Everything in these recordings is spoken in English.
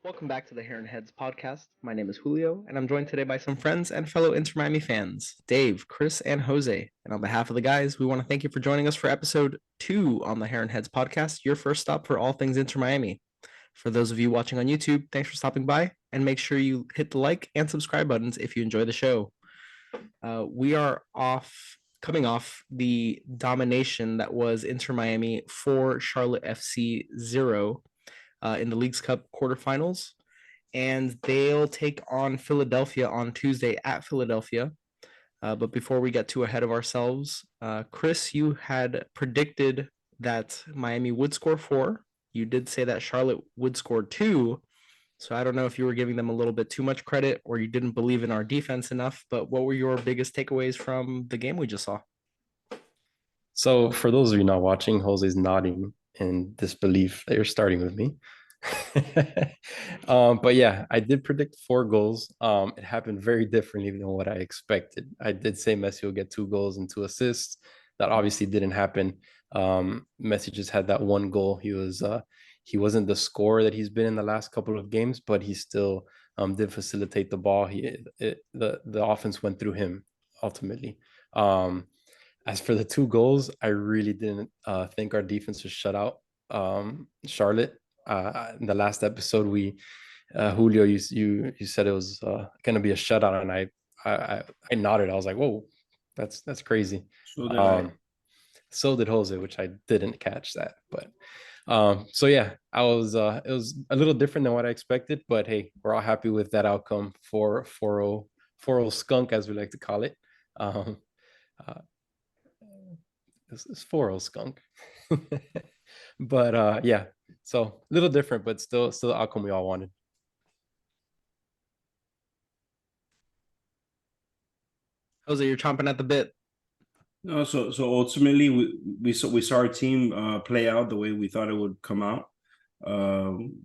Welcome back to the Heron Heads podcast. My name is Julio, and I'm joined today by some friends and fellow Inter Miami fans, Dave, Chris, and Jose. And on behalf of the guys, we want to thank you for joining us for episode 2 on the Heron Heads podcast, your first stop for all things Inter Miami. For those of you watching on YouTube, thanks for stopping by, and make sure you hit the like and subscribe buttons if you enjoy the show. We are coming off the domination that was Inter Miami 4, Charlotte FC 0 in the Leagues Cup quarterfinals, and they'll take on Philadelphia on Tuesday at Philadelphia. But before we get too ahead of ourselves, Chris, you had predicted that Miami would score 4. You did say that Charlotte would score 2. So I don't know if you were giving them a little bit too much credit or you didn't believe in our defense enough, but what were your biggest takeaways from the game we just saw? So for those of you not watching, Jose's nodding in disbelief that you're starting with me. But yeah, I did predict 4 goals. It happened very differently than what I expected. I did say Messi will get 2 goals and 2 assists. That obviously didn't happen. Messi just had that 1 goal. He wasn't the scorer that he's been in the last couple of games, but he still did facilitate the ball. The offense went through him ultimately. As for the 2 goals, I really didn't think our defense was shut out. Charlotte, in the last episode, Julio, you said it was going to be a shutout, and I nodded. I was like, "Whoa, that's crazy." So did I. So did Jose, which I didn't catch that. But so yeah, it was a little different than what I expected. But hey, we're all happy with that outcome for 4-0 skunk, as we like to call it. Uh, it's 4-0 skunk. But yeah, so a little different, but still the outcome we all wanted. Jose, you're chomping at the bit. No, so ultimately we saw our team play out the way we thought it would come out.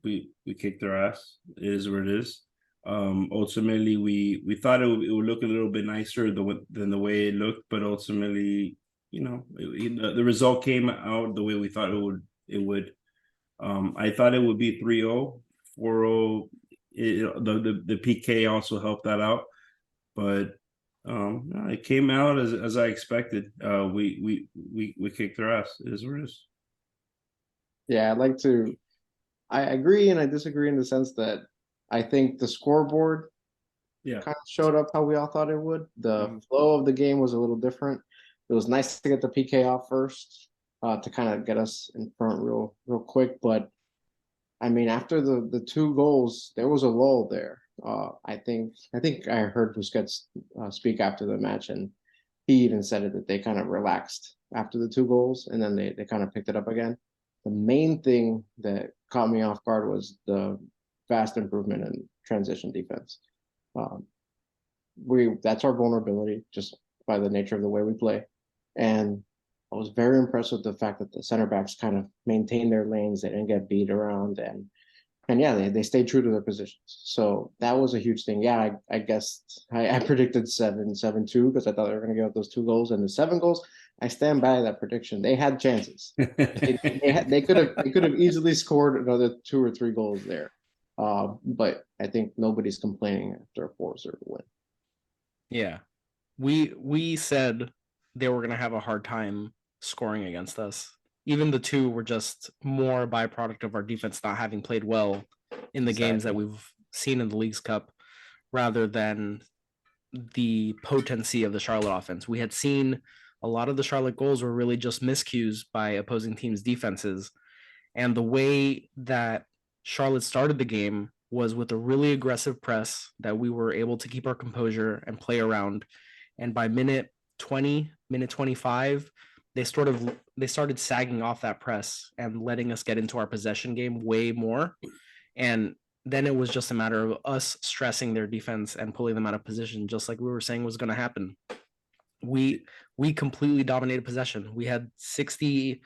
We kicked their ass. It is what it is. Ultimately we thought it would look a little bit nicer than the way it looked, but ultimately, the result came out the way we thought it would. I thought it would be 3-0, 4-0. The PK also helped that out, but it came out as I expected. We kicked their ass. It is what it is. Yeah, I agree and I disagree in the sense that I think the scoreboard kind of showed up how we all thought it would. The flow of the game was a little different. It was nice to get the PK off first to kind of get us in front real quick. But I mean, after the 2 goals, there was a lull there. I think I heard Busquets speak after the match, and he even said it that they kind of relaxed after the 2 goals, and then they kind of picked it up again. The main thing that caught me off guard was the vast improvement in transition defense. That's our vulnerability just by the nature of the way we play, and I was very impressed with the fact that the center backs kind of maintained their lanes. They didn't get beat around, and yeah, they stayed true to their positions. So that was a huge thing. Yeah, I guess I predicted 7-2 because I thought they were going to give up those 2 goals, and the 7 goals. I stand by that prediction. They had chances. They could have easily scored another 2 or 3 goals there. But I think nobody's complaining after a 4-0 win. Yeah, we said they were going to have a hard time scoring against us. Even the 2 were just more a byproduct of our defense not having played well in the games that we've seen in the Leagues Cup, rather than the potency of the Charlotte offense. We had seen a lot of the Charlotte goals were really just miscues by opposing teams' defenses. And the way that Charlotte started the game was with a really aggressive press that we were able to keep our composure and play around. And by minute 20, minute 25, they started sagging off that press and letting us get into our possession game way more. And then it was just a matter of us stressing their defense and pulling them out of position, just like we were saying was going to happen. We completely dominated possession. We had 62%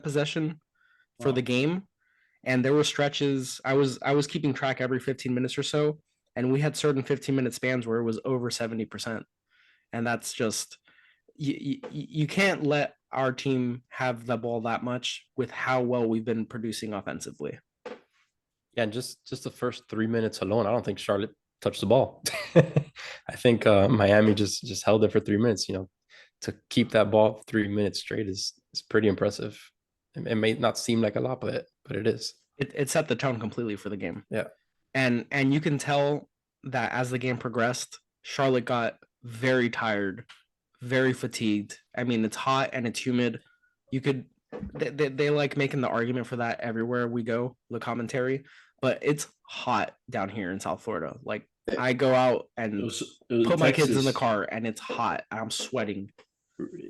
possession for the game, and there were stretches. I was keeping track every 15 minutes or so, and we had certain 15-minute spans where it was over 70%, and that's just you can't let our team have the ball that much with how well we've been producing offensively. Yeah, and just the first 3 minutes alone, I don't think Charlotte touched the ball. I think Miami just held it for 3 minutes. To keep that ball 3 minutes straight is pretty impressive. It may not seem like a lot, but it is. It set the tone completely for the game. Yeah. And you can tell that as the game progressed, Charlotte got very tired, very fatigued. I mean, it's hot and it's humid. You could they like making the argument for that everywhere we go, the commentary, but it's hot down here in South Florida. Like I go out and put my kids in the car and it's hot. I'm sweating.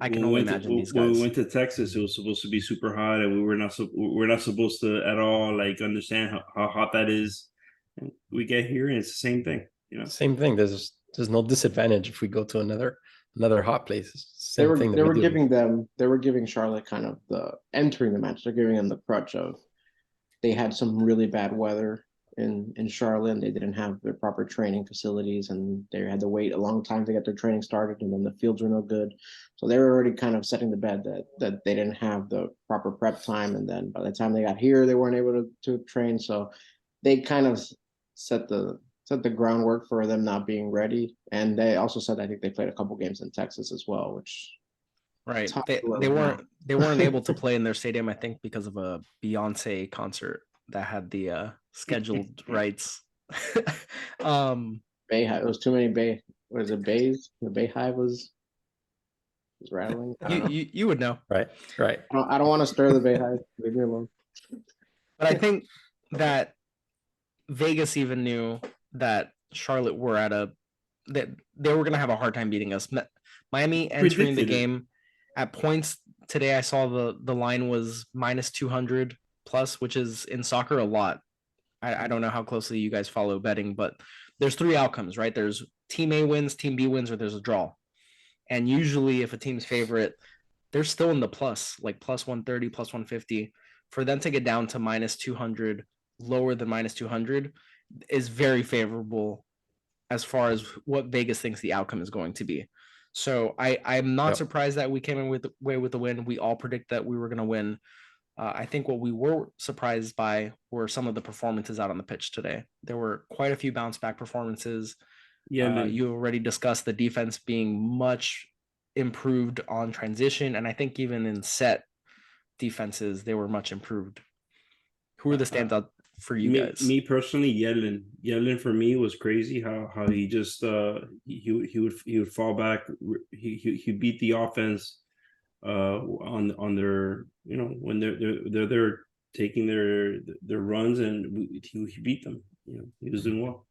I can only imagine these guys. When we went to Texas, it was supposed to be super hot, and we're not supposed to at all like understand how hot that is. And we get here, and it's the same thing. Same thing. There's no disadvantage if we go to another hot place. They were giving Charlotte kind of the entering the match. They're giving them the crutch of they had some really bad weather in Charlotte, and they didn't have their proper training facilities, and they had to wait a long time to get their training started, and then the fields were no good. So they were already kind of setting the bed that they didn't have the proper prep time, and then by the time they got here, they weren't able to train. So they kind of set the groundwork for them not being ready. And they also said I think they played a couple games in Texas as well, which right. They weren't able to play in their stadium, I think, because of a Beyonce concert that had the scheduled rights. Bayhive. It was too many Bay. Was it Bays? The Bayhive was rattling. You would know. Right. I don't want to stir the Bayhive. Leave me alone. But I think that Vegas even knew that Charlotte were that they were going to have a hard time beating us. Miami entering the game at points today, I saw the line was minus 200 plus, which is in soccer a lot. I don't know how closely you guys follow betting, but there's 3 outcomes, right? There's team A wins, team B wins, or there's a draw. And usually if a team's favorite, they're still in the plus, like plus 130, plus 150. For them to get down to minus 200, lower than minus 200 is very favorable as far as what Vegas thinks the outcome is going to be. So I'm not surprised that we came in with the win. We all predict that we were going to win. I think what we were surprised by were some of the performances out on the pitch today. There were quite a few bounce back performances. Yeah, you already discussed the defense being much improved on transition, and I think even in set defenses they were much improved. Who are the standout for you guys? Me personally, Yedlin for me was crazy. How he just he would fall back. He beat the offense on their when they're taking their runs, and he beat them. He was doing well.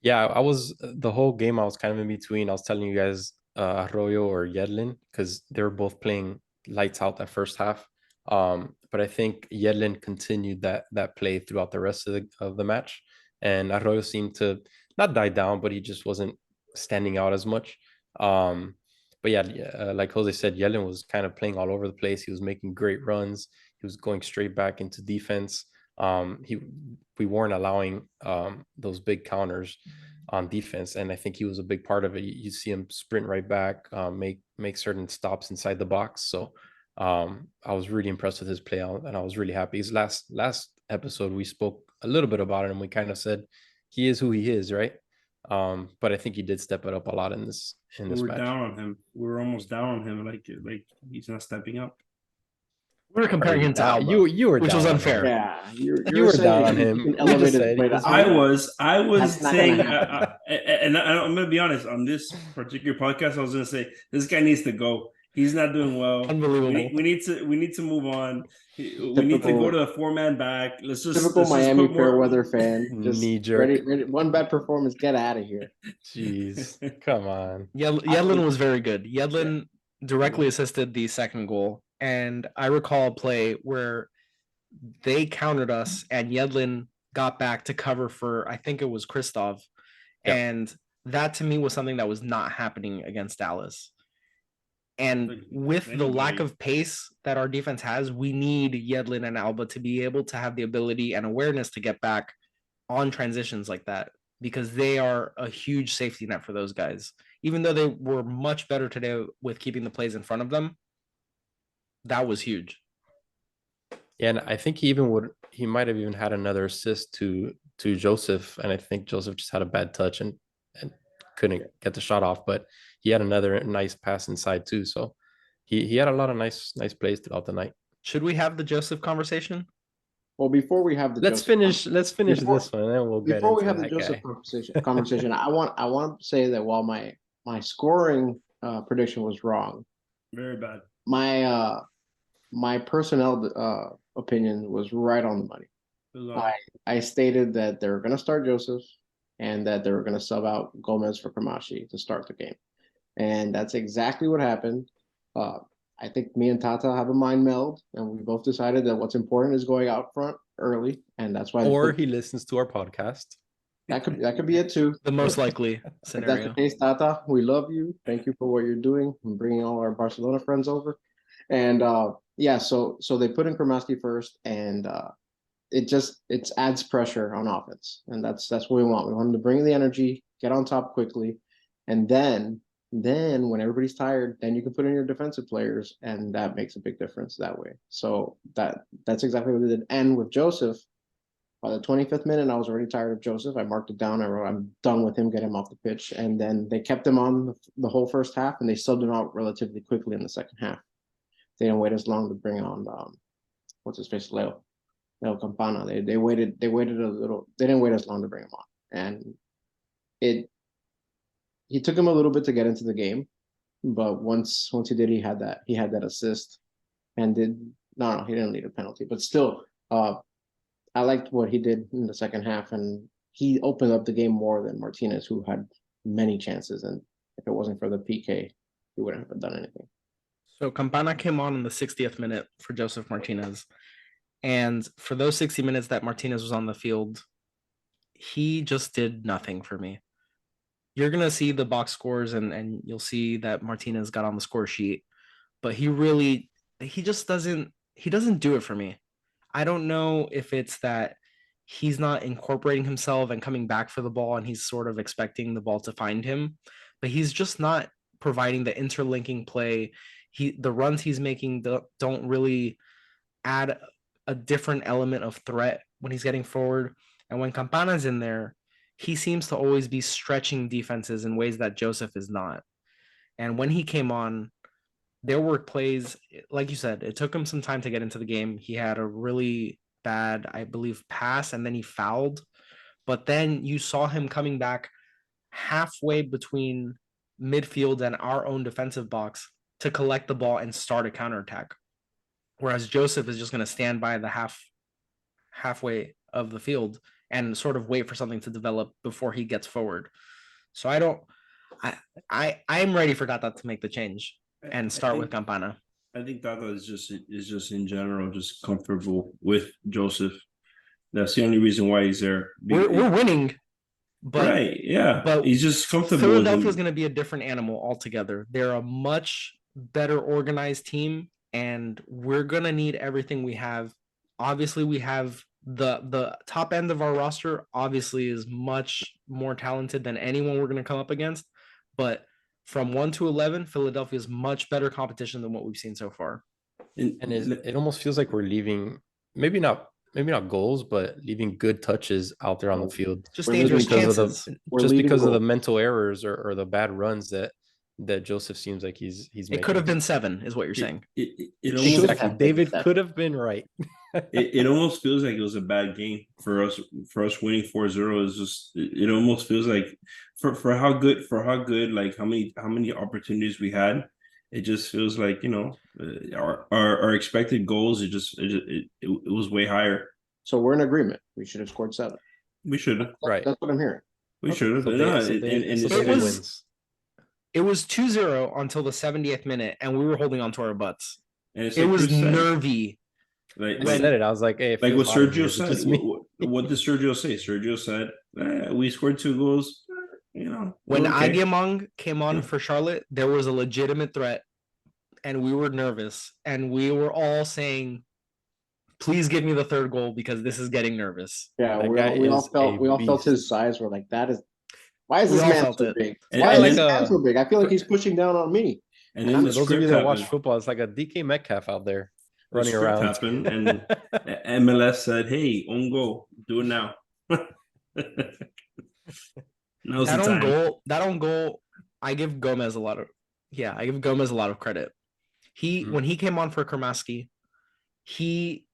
Yeah, I was the whole game. I was kind of in between. I was telling you guys Arroyo or Yedlin because they were both playing lights out that first half. But I think Yedlin continued that play throughout the rest of the match, and Arroyo seemed to not die down, but he just wasn't standing out as much. But yeah, like Jose said, Yedlin was kind of playing all over the place. He was making great runs. He was going straight back into defense. We weren't allowing those big counters on defense, and I think he was a big part of it. You see him sprint right back, make certain stops inside the box. So I was really impressed with his play, and I was really happy. His last episode, we spoke a little bit about it, and we kind of said he is who he is, right? But I think he did step it up a lot in this match. We were down on him. We were almost down on him, like he's not stepping up. We were comparing him to Alba, you were, which was unfair. Yeah, you were down on him. I was saying, and I'm gonna be honest on this particular podcast. I was gonna say this guy needs to go. He's not doing well. Unbelievable. We need to move on. We need to go to a 4-man back. Typical Miami fair weather fan. Just knee jerk. Ready, one bad performance, get out of here. Jeez, come on. Yedlin was very good. Yedlin directly assisted the second goal. And I recall a play where they countered us and Yedlin got back to cover for, I think it was Christoph. Yep. And that to me was something that was not happening against Dallas. And with the lack of pace that our defense has, we need Yedlin and Alba to be able to have the ability and awareness to get back on transitions like that, because they are a huge safety net for those guys. Even though they were much better today with keeping the plays in front of them, that was huge. Yeah, and I think he he might have even had another assist to Joseph, and I think Joseph just had a bad touch and couldn't get the shot off, but he had another nice pass inside too. So he had a lot of nice plays throughout the night. Should we have the Joseph conversation? Well, before we have the Let's finish this one, and then we'll get before we into have the that Joseph guy. conversation, I want to say that while my scoring prediction was wrong, Very bad. My personnel opinion was right on the money. I stated that they were going to start Joseph and that they were going to sub out Gomez for Kamashi to start the game, and that's exactly what happened. I think me and Tata have a mind meld, and we both decided that what's important is going out front early, and that's why. Or he listens to our podcast. That could be it too. The most likely scenario. If that's the case, Tata, we love you. Thank you for what you're doing and bringing all our Barcelona friends over. And yeah, so they put in Kramaski first, and it adds pressure on offense, and that's what we want. We want them to bring the energy, get on top quickly, and then when everybody's tired, then you can put in your defensive players, and that makes a big difference that way. So that's exactly what we did. And with Joseph, by the 25th minute, I was already tired of Joseph. I marked it down. I wrote, I'm done with him, get him off the pitch. And then they kept him on the whole first half, and they subbed him out relatively quickly in the second half. They didn't wait as long to bring on what's his face, Leo Campana. They waited a little. They didn't wait as long to bring him on, and he took him a little bit to get into the game, but once he did, he had that assist, and he didn't lead a penalty, but still, I liked what he did in the second half, and he opened up the game more than Martinez, who had many chances, and if it wasn't for the PK, he wouldn't have done anything. So Campana came on in the 60th minute for Joseph Martinez, and for those 60 minutes that Martinez was on the field, he just did nothing for me. You're going to see the box scores, and you'll see that Martinez got on the score sheet, but he just doesn't do it for me. I don't know if it's that he's not incorporating himself and coming back for the ball, and he's sort of expecting the ball to find him, but he's just not providing the interlinking play. The runs he's making don't really add a different element of threat when he's getting forward. And when Campana's in there, he seems to always be stretching defenses in ways that Joseph is not. And when he came on, there were plays, like you said, it took him some time to get into the game. He had a really bad, I believe, pass, and then he fouled. But then you saw him coming back halfway between midfield and our own defensive box to collect the ball and start a counterattack. Whereas Joseph is just going to stand by the halfway of the field and sort of wait for something to develop before he gets forward. So I'm ready for Tata to make the change and start with Campana. I think Tata is just in general just comfortable with Joseph. That's the only reason why he's there. We're winning, but right, yeah. But he's just comfortable. Philadelphia is going to be a different animal altogether. They're a much better organized team, and we're going to need everything we have. Obviously, we have the top end of our roster obviously is much more talented than anyone we're going to come up against, but from 1 to 11, Philadelphia is much better competition than what we've seen so far. And it almost feels like we're leaving, maybe not goals, but leaving good touches out there on the field. Just dangerous chances. Because of the mental errors or the bad runs that Joseph seems like he's making. It could have been 7, is what you're saying. Exactly. David could have been right. it almost feels like it was a bad game for us. For us winning 4-0 is just. It almost feels like for how good like how many opportunities we had. It just feels like our expected goals. It was way higher. So we're in agreement. We should have scored 7. We should have. Right. That's what I'm hearing. We should have. It was 2-0 until the 70th minute, and we were holding on to our butts. And it was nervy. Like, I said it. I was like, "Hey, like what Sergio said." What did Sergio say? Sergio said, "We scored 2 goals." When Aguiamong came on for Charlotte, there was a legitimate threat, and we were nervous, and we were all saying, "Please give me the 3rd goal because this is getting nervous." Yeah, we all felt his size. We're like, "That is why is this man so big? Why is this man so big? I feel like he's pushing down on me." And then those of you that watch football, it's like a DK Metcalf out there. running script around. happened, and MLS said, "Hey, own goal, do it now." Now's the time. That own goal, I give Gomez a lot of credit. When he came on for Kermaski, he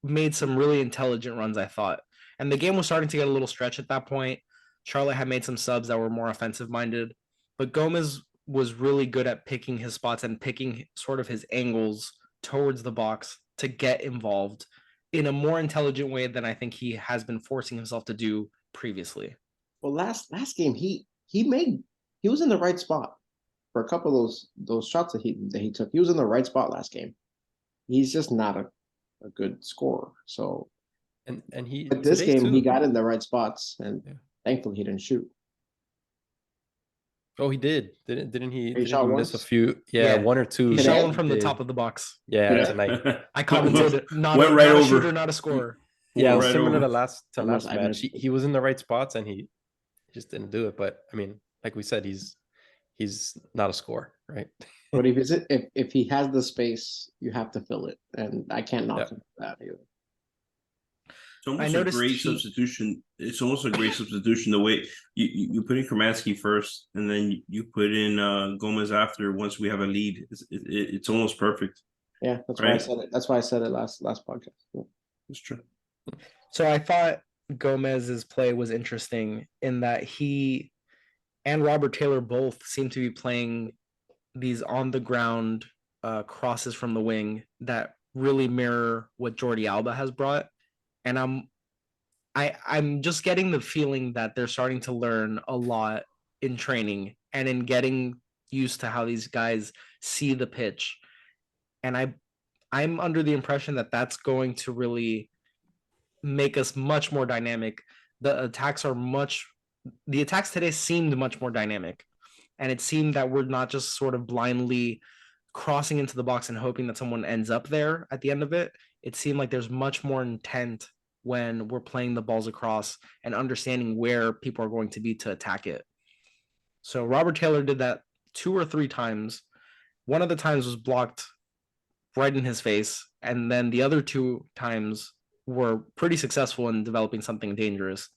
made some really intelligent runs, I thought. And the game was starting to get a little stretch at that point. Charlotte had made some subs that were more offensive minded, but Gomez was really good at picking his spots and picking sort of his angles towards the box to get involved in a more intelligent way than I think he has been forcing himself to do previously. Well, last game he was in the right spot for a couple of those shots that he took. He was in the right spot last game. He's just not a good scorer. So and he but this game too, he got in the right spots, and thankfully he didn't shoot. Oh, he did. Didn't he? Didn't shot he miss once? a few? Yeah, one or two. He Today? shot one from the top of the box. Yeah, tonight. I commented not Went a, right not a over. shooter, not a scorer. Yeah, Right similar over. to last I match. missed it. He was in the right spots and he just didn't do it. But I mean, like we said, he's not a scorer, right? But if he has the space, you have to fill it, and I can't knock him for that either. It's almost a great substitution. It's almost a great substitution. The way you put in Kermansky first, and then you put in Gomez after. Once we have a lead, it's almost perfect. Yeah, that's why I said it. That's why I said it last podcast. Yeah. That's true. So I thought Gomez's play was interesting in that he and Robert Taylor both seem to be playing these on the ground crosses from the wing that really mirror what Jordi Alba has brought. And I'm just getting the feeling that they're starting to learn a lot in training and in getting used to how these guys see the pitch. And I'm under the impression that that's going to really make us much more dynamic. The attacks today seemed much more dynamic. And it seemed that we're not just sort of blindly crossing into the box and hoping that someone ends up there at the end of it. It seemed like there's much more intent when we're playing the balls across and understanding where people are going to be to attack it. So Robert Taylor did that 2 or 3 times. One of the times was blocked right in his face, and then the other 2 times were pretty successful in developing something dangerous.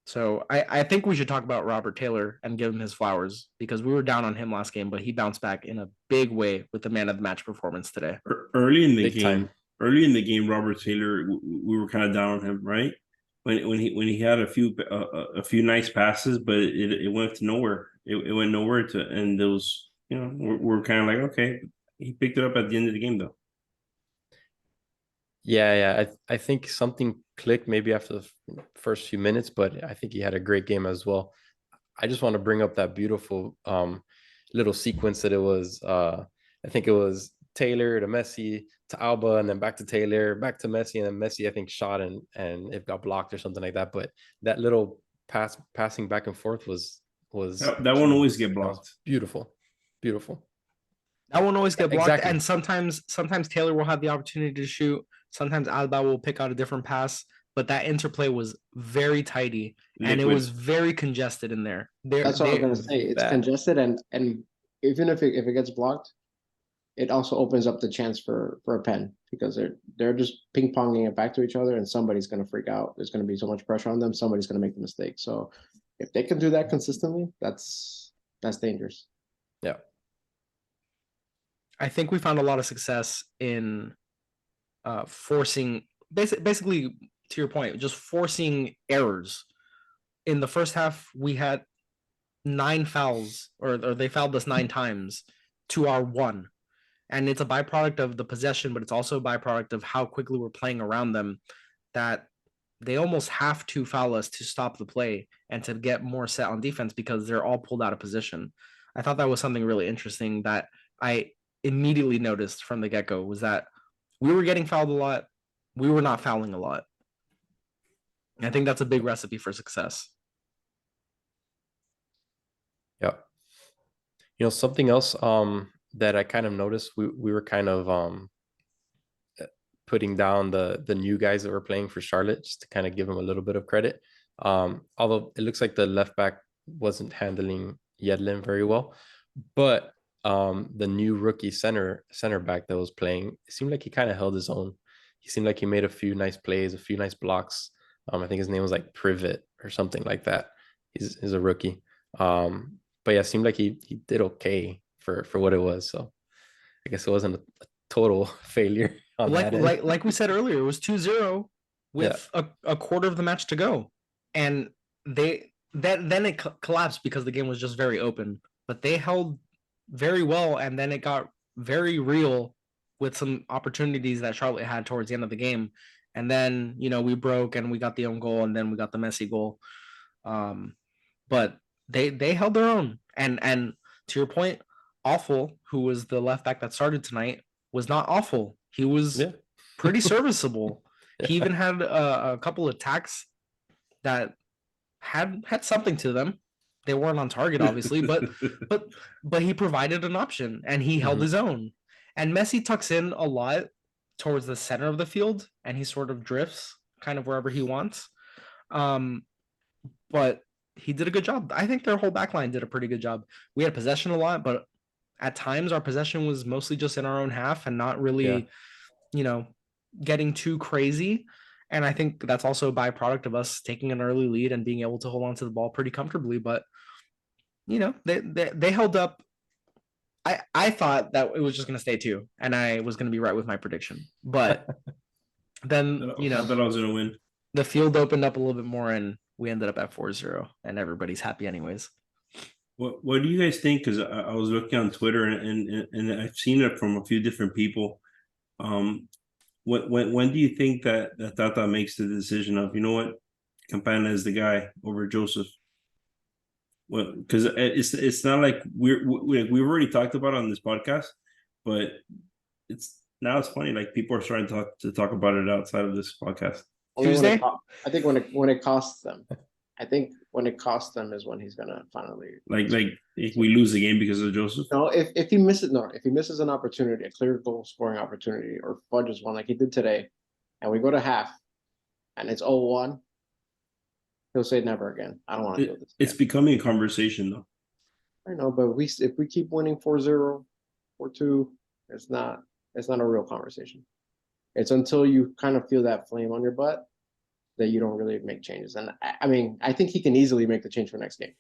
So I think we should talk about Robert Taylor and give him his flowers, because we were down on him last game, but he bounced back in a big way with the man of the match performance today. Early in the game, Robert Taylor, we were kind of down on him, right? When he had a few nice passes, but it went to nowhere. It went nowhere and those, we're kind of like, okay, he picked it up at the end of the game though. Yeah. I think something clicked maybe after the first few minutes, but I think he had a great game as well. I just want to bring up that beautiful little sequence that it was. I think it was Taylor to Messi to Alba, and then back to Taylor, back to Messi, and then Messi I think shot and it got blocked or something like that. But that little passing back and forth was that won't always get blocked. Beautiful. That won't always get blocked, exactly. And sometimes Taylor will have the opportunity to shoot. Sometimes Alba will pick out a different pass, but that interplay was very tidy and it was very congested in there. That's what I was going to say. It's congested, and even if it gets blocked, it also opens up the chance for a pen, because they're just ping ponging it back to each other, and somebody's going to freak out. There's going to be so much pressure on them. Somebody's going to make the mistake. So if they can do that consistently, that's dangerous. Yeah. I think we found a lot of success in forcing, basically to your point, just forcing errors. In the first half, we had 9 fouls, or they fouled us 9 times to our 1. And it's a byproduct of the possession, but it's also a byproduct of how quickly we're playing around them, that they almost have to foul us to stop the play and to get more set on defense, because they're all pulled out of position. I thought that was something really interesting that I immediately noticed from the get-go, was that we were getting fouled a lot. We were not fouling a lot. And I think that's a big recipe for success. Yeah. Something else that I kind of noticed, we were kind of putting down the new guys that were playing for Charlotte, just to kind of give them a little bit of credit. Although it looks like the left back wasn't handling Yedlin very well. But the new rookie center back that was playing, it seemed like he kind of held his own. He seemed like he made a few nice plays, a few nice blocks. I think his name was like Privet or something like that. He's a rookie. But yeah, it seemed like he did okay for what it was. So I guess it wasn't a total failure on like that end. like we said earlier, it was 2-0 with a quarter of the match to go, and then it collapsed because the game was just very open. But they held very well, and then it got very real with some opportunities that Charlotte had towards the end of the game. And then, we broke and we got the own goal, and then we got the Messi goal. But they held their own. And to your point, Awful, who was the left back that started tonight, was not awful. He was pretty serviceable. He even had a couple of attacks that had something to them. They weren't on target, obviously, but he provided an option, and he held his own. And Messi tucks in a lot towards the center of the field, and he sort of drifts kind of wherever he wants. But he did a good job. I think their whole back line did a pretty good job. We had possession a lot, but at times our possession was mostly just in our own half and not really, getting too crazy. And I think that's also a byproduct of us taking an early lead and being able to hold on to the ball pretty comfortably. But, they held up. I thought that it was just going to stay 2, and I was going to be right with my prediction. But then, I thought I was going to win. The field opened up a little bit more, and we ended up at 4-0, and everybody's happy anyways. What do you guys think? Because I was looking on Twitter, and I've seen it from a few different people. When do you think that Tata makes the decision of, Campana is the guy over Joseph? Well, because it's not like we've already talked about it on this podcast, but it's funny, like people are starting to talk about it outside of this podcast. Tuesday, I think when it costs them, I think when it costs them is when he's gonna finally like if we lose the game because of Joseph. No, if he misses an opportunity, a clear goal scoring opportunity, or fudges one like he did today, and we go to half, and it's 0-1. He'll say never again. I don't want to do this. It's becoming a conversation, though. I know, but if we keep winning 4-0, 4-2, it's not a real conversation. It's until you kind of feel that flame on your butt that you don't really make changes. And I mean, I think he can easily make the change for next game.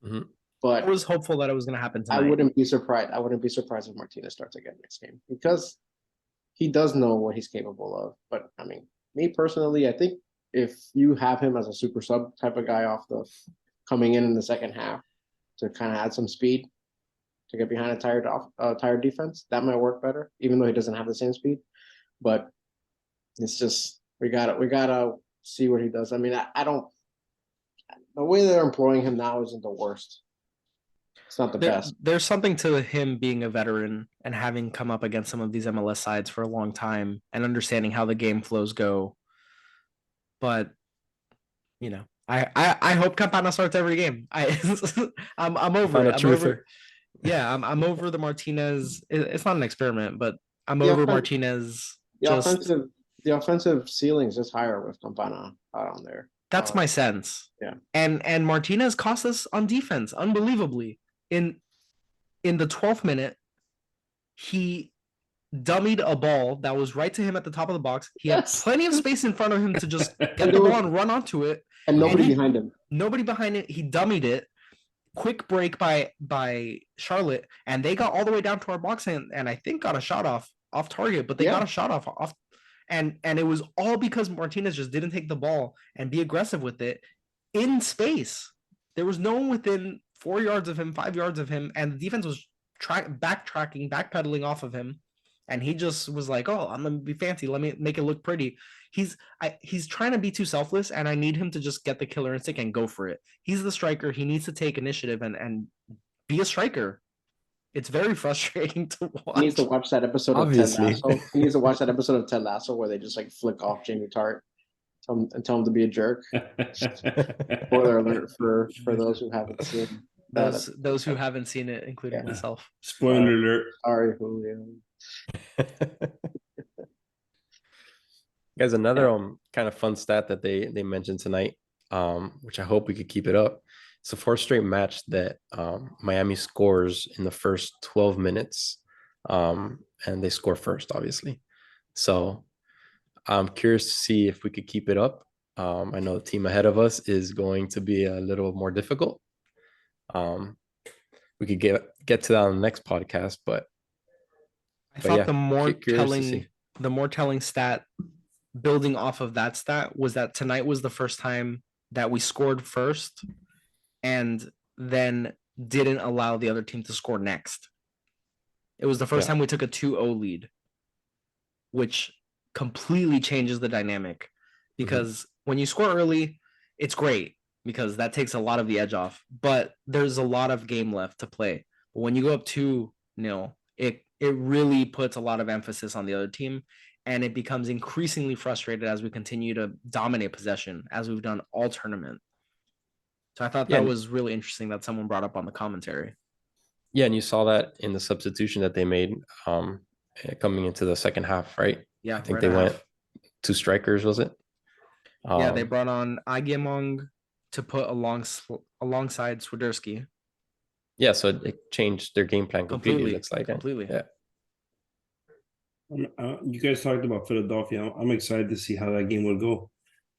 Mm-hmm. But I was hopeful that it was going to happen tonight. I wouldn't be surprised if Martinez starts again next game, because he does know what he's capable of. But I mean, me personally, I think if you have him as a super sub type of guy coming in the second half to kind of add some speed to get behind a tired defense, that might work better, even though he doesn't have the same speed. But it's just we gotta see what he does. I mean, I don't. The way they're employing him now isn't the worst. It's not the best. There's something to him being a veteran and having come up against some of these MLS sides for a long time and understanding how the game flows go. But I hope Campana starts every game. I'm over it. I'm over. Yeah, I'm over the Martinez. It's not an experiment, but I'm over Martinez. The offensive ceiling is just higher with Campana out on there. That's my sense. Yeah. And Martinez cost us on defense unbelievably. In the 12th minute, he dummied a ball that was right to him at the top of the box. He had plenty of space in front of him to just get the ball and run onto it. And nobody behind him. Nobody behind it. He dummied it. Quick break by Charlotte, and they got all the way down to our box and I think got a shot off target, but they got a shot off. And it was all because Martinez just didn't take the ball and be aggressive with it in space. There was no one within 4 yards of him, 5 yards of him, and the defense was backpedaling off of him. And he just was like, "Oh, I'm gonna be fancy. Let me make it look pretty." He's trying to be too selfless, and I need him to just get the killer instinct and go for it. He's the striker. He needs to take initiative and be a striker. It's very frustrating to watch. He needs to watch that episode of Ted Lasso. He needs to watch that episode of Ted Lasso where they just like flick off Jamie Tart and tell him to be a jerk. Spoiler alert for those who haven't seen those who haven't seen it, including myself. Spoiler alert. Sorry, Julio. Guys, another kind of fun stat that they mentioned tonight, which I hope we could keep it up. It's a 4th straight match that Miami scores in the first 12 minutes, and they score first, obviously. So I'm curious to see if we could keep it up. I know the team ahead of us is going to be a little more difficult. We could get to that on the next podcast, but I thought yeah, the more curious to see. telling stat, building off of that stat, was that tonight was the first time that we scored first and then didn't allow the other team to score next. It was the first Yeah. time we took a 2-0 lead, which completely changes the dynamic, because when you score early, it's great because that takes a lot of the edge off, but there's a lot of game left to play. But when you go up 2-0, it really puts a lot of emphasis on the other team, and it becomes increasingly frustrated as we continue to dominate possession, as we've done all tournament. So I thought that was really interesting that someone brought up on the commentary. Yeah, and you saw that in the substitution that they made coming into the second half, right? Yeah, I think they went 2 strikers, was it? Yeah, they brought on Agyemong to put alongside Swiderski. Yeah, so it changed their game plan completely. Looks like completely. Yeah. You guys talked about Philadelphia. I'm excited to see how that game will go.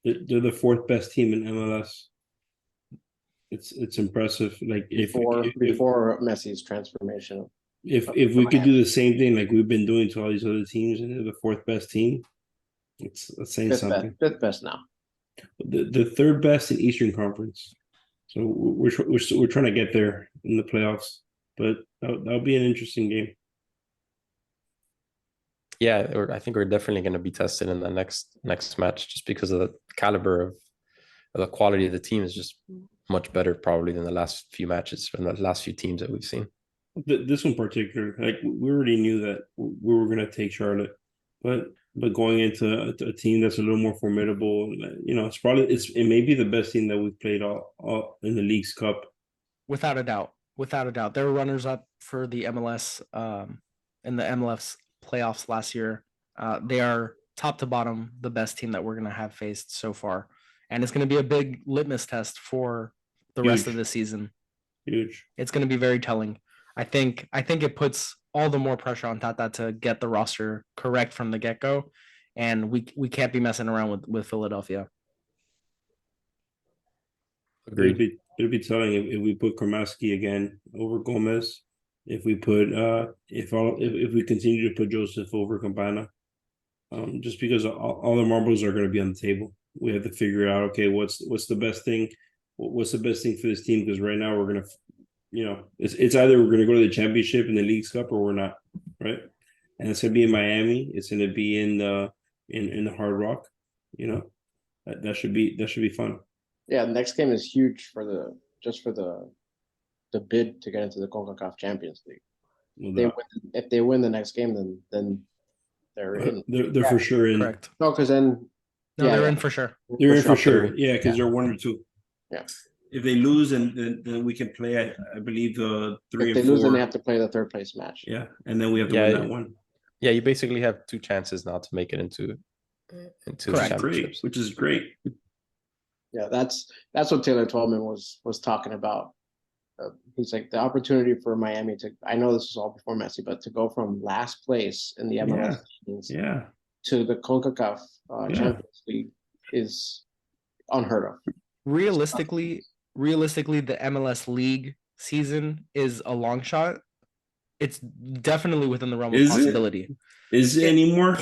They're the 4th best team in MLS. It's impressive. Like before Messi's transformation. If we could do the same thing like we've been doing to all these other teams, and they're the 4th best team, it's saying something. 5th best now. The 3rd best in Eastern Conference. So we're trying to get there in the playoffs, but that'll be an interesting game. Yeah, I think we're definitely going to be tested in the next match, just because of the caliber of the quality of the team is just much better probably than the last few matches and the last few teams that we've seen. This one particular, like we already knew that we were going to take Charlotte, but going into a team that's a little more formidable, it may be the best team that we've played all in the League's Cup. Without a doubt. They're runners up for the MLS in the MLS playoffs last year. They are top to bottom the best team that we're going to have faced so far, and it's going to be a big litmus test for the rest of the season. Huge. It's going to be very telling. I think it puts all the more pressure on Tata to get the roster correct from the get-go, and we can't be messing around with Philadelphia. Agreed. It'll be telling if we put Kramaski again over Gomez, if we put if we continue to put Joseph over Campana, just because all the marbles are going to be on the table. We have to figure out, okay, what's the best thing? What's the best thing for this team? Because right now we're going to, it's either we're going to go to the championship in the League's Cup or we're not, right? And it's going to be in Miami. It's going to be in the Hard Rock. That should be fun. Yeah, the next game is huge for the bid to get into the CONCACAF Champions League. If they win the next game, then they're in. They're for sure in. Correct. No, because then they're in for sure. They're in for sure. Yeah, because they're 1 or 2. Yeah. If they lose, and then we can play, I believe, 3 and 4. If they lose, then they have to play the 3rd place match. Yeah, and then we have to win that one. Yeah, you basically have 2 chances now to make it into the championships, which is great. Yeah, that's what Taylor Twellman was talking about. He's like, the opportunity for Miami to, I know this is all before Messi, but to go from last place in the MLS to the CONCACAF Champions League is unheard of. Realistically, the MLS League season is a long shot. It's definitely within the realm of possibility. Is it anymore?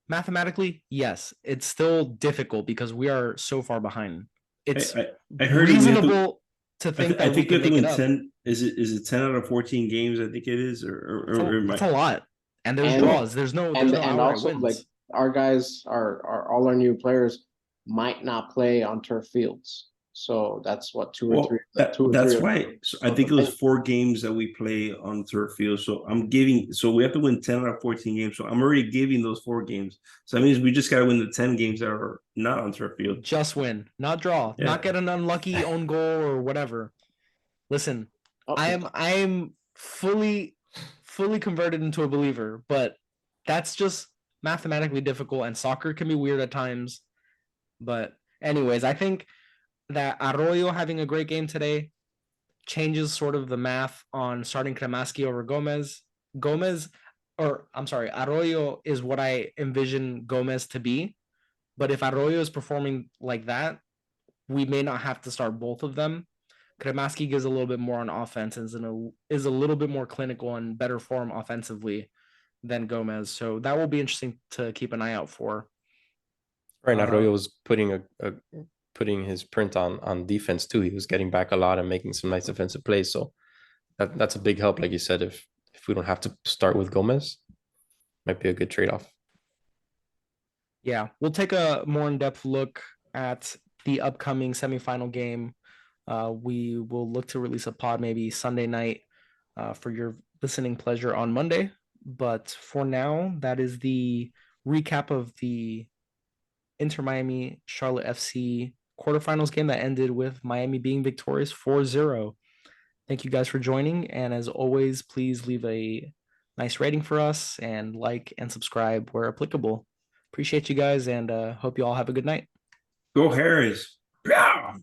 Mathematically, yes. It's still difficult because we are so far behind. It's I heard reasonable to think that we can make it up. 10. Is it 10 out of 14 games? I think it is, It's a lot. And there's draws. There's no and also wins. Like our guys are all our new players might not play on turf fields. So that's what 2 or 3. That's why. So I think it was 4 games that we play on turf field. So we have to win 10 out of 14 games. So I'm already giving those 4 games. So that means we just got to win the 10 games that are not on turf field. Just win, not draw, not get an unlucky own goal or whatever. Listen, I am fully converted into a believer, but that's just mathematically difficult, and soccer can be weird at times. But anyways, I think that Arroyo having a great game today changes sort of the math on starting Kremaski over Gomez. Arroyo is what I envision Gomez to be. But if Arroyo is performing like that, we may not have to start both of them. Kremaski gives a little bit more on offense and is a little bit more clinical and better form offensively than Gomez. So that will be interesting to keep an eye out for. Right, Arroyo was putting putting his print on defense too. He was getting back a lot and making some nice defensive plays. So that's a big help, like you said. If we don't have to start with Gomez, might be a good trade-off. Yeah, we'll take a more in-depth look at the upcoming semifinal game. We will look to release a pod maybe Sunday night for your listening pleasure on Monday. But for now, that is the recap of the Inter Miami Charlotte FC quarterfinals game that ended with Miami being victorious 4-0. Thank you guys for joining. And as always, please leave a nice rating for us and like and subscribe where applicable. Appreciate you guys and hope you all have a good night. Go Harris. Yeah.